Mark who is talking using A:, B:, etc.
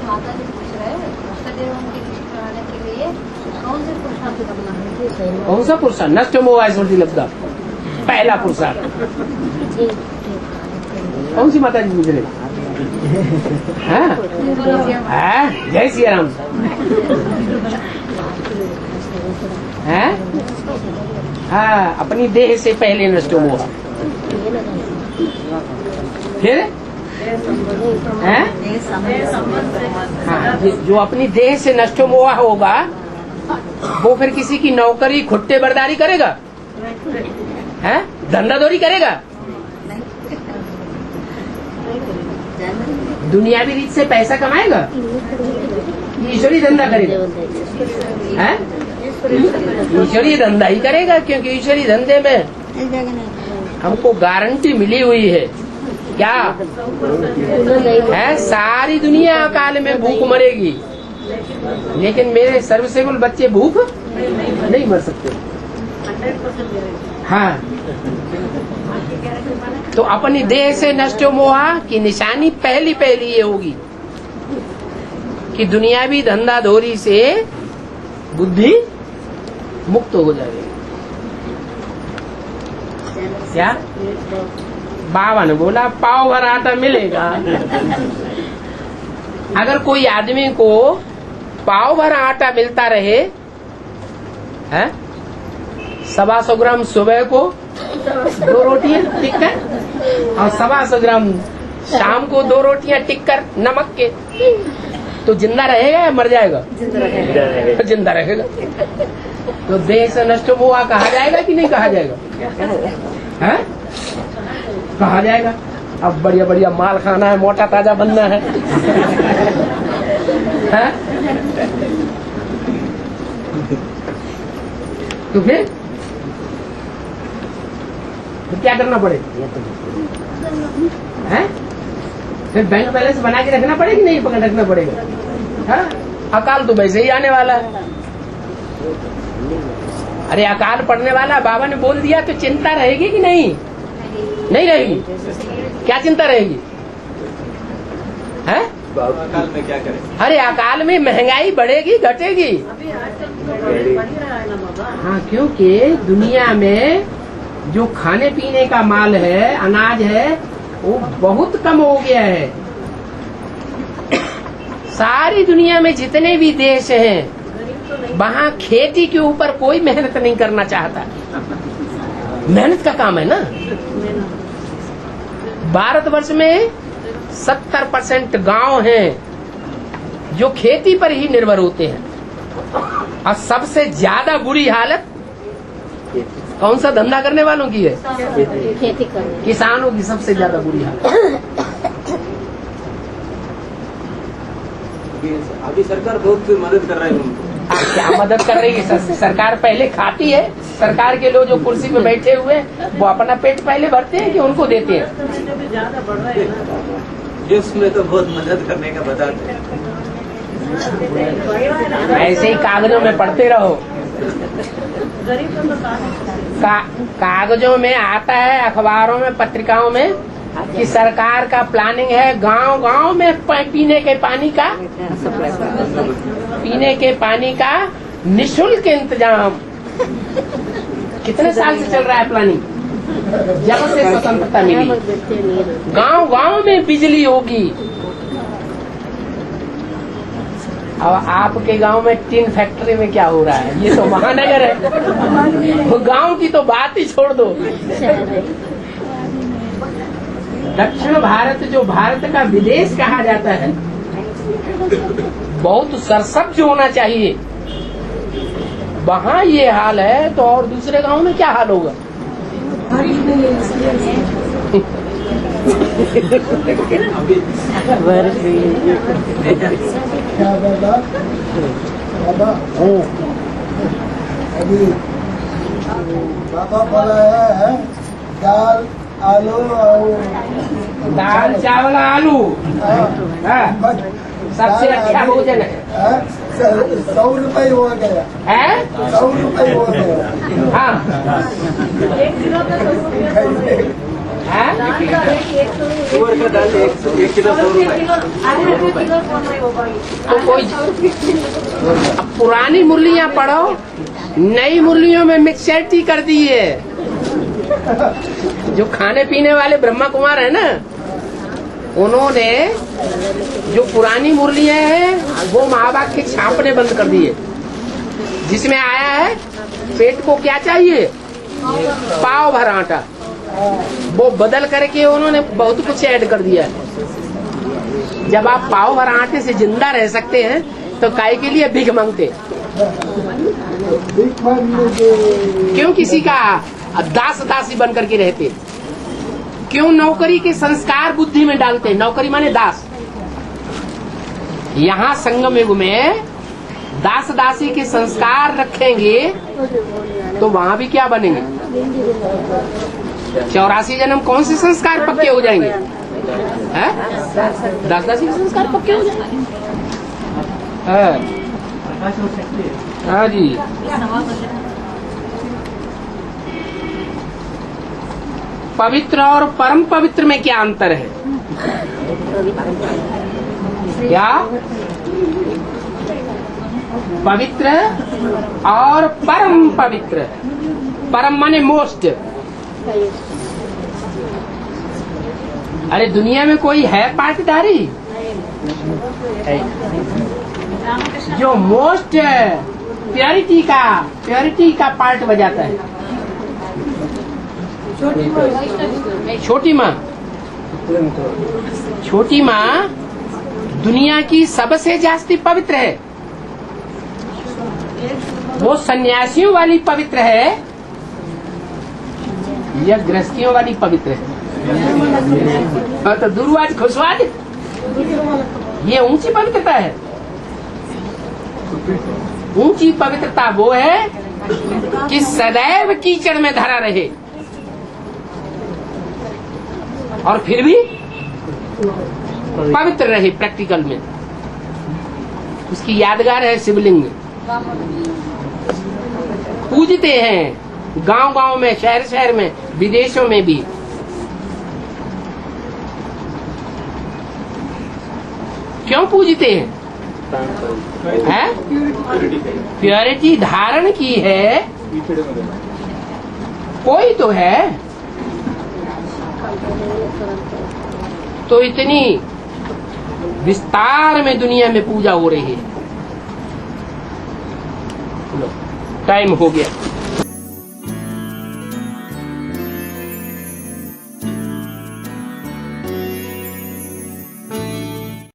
A: माता जी पूछ रहे हैं सदैव की कराने के लिए कौन से पुरुषार्थ करना है?
B: कौन सा पुरुषार्थ? नष्ट मोह स्मृति लब्धा, पहला पुरुषार्थ। कौन सी माता जी पूछ रहे? हाँ, जय श्री राम। हैं? हाँ, अपनी देह से पहले नष्ट मोह। फिर हैं? हाँ, जो अपनी देह से नष्ट मोह होगा वो फिर किसी की नौकरी खुट्टे बरदारी करेगा? हैं? धंधादौरी करेगा? दुनियावी रीत से पैसा कमाएगा? ईश्वरी धंधा करेगा? हैं? ईश्वरी धंधा ही करेगा, क्योंकि ईश्वरी धंधे में हमको गारंटी मिली हुई है। क्या है? सारी दुनिया अकाल में भूख मरेगी, लेकिन मेरे सर्वसेवल बच्चे भूख नहीं मर सकते। हाँ, तो अपनी देह से नष्ट मोह की निशानी पहली ये होगी कि दुनियावी धंधाधोरी से बुद्धि मुक्त हो जाएगी। क्या बाबा ने बोला? पाव भर आटा मिलेगा। अगर कोई आदमी को पाव भर आटा मिलता रहे, है 125 ग्राम सुबह को 2 रोटियां टिक कर, और 125 ग्राम शाम को 2 रोटियां टिक कर नमक के, तो जिंदा रहेगा या मर जाएगा? जिंदा रहेगा। तो देह से नष्ट मोह कहा जाएगा कि नहीं कहा जाएगा? है? कहा जाएगा। अब बढ़िया बढ़िया माल खाना है, मोटा ताजा बनना है, है? तो फिर क्या करना पड़ेगा? है? फिर बैंक बैलेंस बना के रखना पड़ेगा कि नहीं पकड़ रखना पड़ेगा? हाँ? अकाल तो वैसे ही आने वाला है। अरे अकाल पड़ने वाला, बाबा ने बोल दिया, तो चिंता रहेगी कि नहीं? नहीं रहेगी। क्या चिंता रहेगी? है?
C: अकाल में क्या करें?
B: अरे अकाल में महंगाई बढ़ेगी घटेगी? हाँ, क्योंकि दुनिया में जो खाने पीने का माल है, अनाज है, वो बहुत कम हो गया है। सारी दुनिया में जितने भी देश हैं, वहाँ खेती के ऊपर कोई मेहनत नहीं करना चाहता। मेहनत का काम है ना। भारतवर्ष में 70% गांव हैं जो खेती पर ही निर्भर होते हैं, और सबसे ज्यादा बुरी हालत कौन सा धंधा करने वालों की है?
A: खेती करने।
B: किसानों की सबसे ज्यादा बुरी हालत।
C: अभी सरकार बहुत मदद कर रही है उनको।
B: क्या मदद कर रही है? सरकार पहले खाती है। सरकार के लोग जो कुर्सी पे बैठे हुए वो अपना पेट पहले भरते हैं कि उनको देते हैं?
C: उसमें तो बहुत मदद करने का बताते हैं।
B: ऐसे ही कागजों में पढ़ते रहो। कागजों में आता है, अखबारों में, पत्रिकाओं में, कि सरकार का प्लानिंग है गांव गांव में पीने के पानी का निःशुल्क इंतजाम। कितने साल से चल रहा है प्लानिंग? जब से स्वतंत्रता मिली। गांव गांव में बिजली होगी। अब आपके गांव में टीन फैक्ट्री में क्या हो रहा है? ये तो महानगर है। गांव की तो बात ही छोड़ दो। दक्षिण भारत, जो भारत का विदेश कहा जाता है, बहुत सरसब्ज होना चाहिए। वहाँ ये हाल है, तो और दूसरे गांव में क्या हाल होगा?
D: अभी बाबा बोला है दाल आलू और
B: दाल चावल आलू, हाँ, सबसे अच्छा भोजन है।
D: 100 रुपये हो गया
B: है?
D: 100 रुपये हो गया।
B: हाँ, है?
A: दाल का रेट 100
C: सुअर का दाल 1 किलो 100 रुपए।
A: आधे किलो कौन रही होगा
B: तो कोई अब पुरानी मुरलियां पढ़ो, नई मुरलियों में मिक्सचरिटी कर दी है। जो खाने पीने वाले ब्रह्मा कुमार है ना, उन्होंने जो पुरानी मुरलियां हैं वो महाभारत के छापने बंद कर दिए, जिसमें आया है पेट को क्या चाहिए, पाव भर आटा, वो बदल करके उन्होंने बहुत कुछ ऐड कर दिया है। जब आप पाव भर आटे से जिंदा रह सकते हैं तो काय के लिए भीख मांगते?
D: भीख मांगने के
B: क्यों किसी का दास दासी बन करके रहते? क्यों नौकरी के संस्कार बुद्धि में डालते? नौकरी माने दास। यहाँ संगम युग में दास दासी के संस्कार रखेंगे तो वहाँ भी क्या बनेंगे? 84 जन्म कौन से संस्कार पक्के हो जाएंगे? हैं? दास दासी के संस्कार पक्के हो जाएंगे। हाँ जी। पवित्र और परम पवित्र में क्या अंतर है? क्या? पवित्र और परम पवित्र। परम माने मोस्ट। अरे दुनिया में कोई है पाटीदारी? जो मोस्ट प्योरिटी का पार्ट बजाता है छोटी माँ। छोटी माँ दुनिया की सबसे जास्ती पवित्र है। वो सन्यासियों वाली पवित्र है या गृहस्थियों वाली पवित्र है? तो दुर्वाज खुशवाज ये ऊंची पवित्रता है। ऊंची पवित्रता वो है कि सदैव कीचड़ में धरा रहे और फिर भी पवित्र रहे। प्रैक्टिकल में उसकी यादगार है शिवलिंग। पूजते हैं गांव-गांव में, शहर में, विदेशों में भी। क्यों पूजते हैं? प्योरिटी धारण की है कोई तो है, तो इतनी विस्तार में दुनिया में पूजा हो रही है। टाइम हो गया।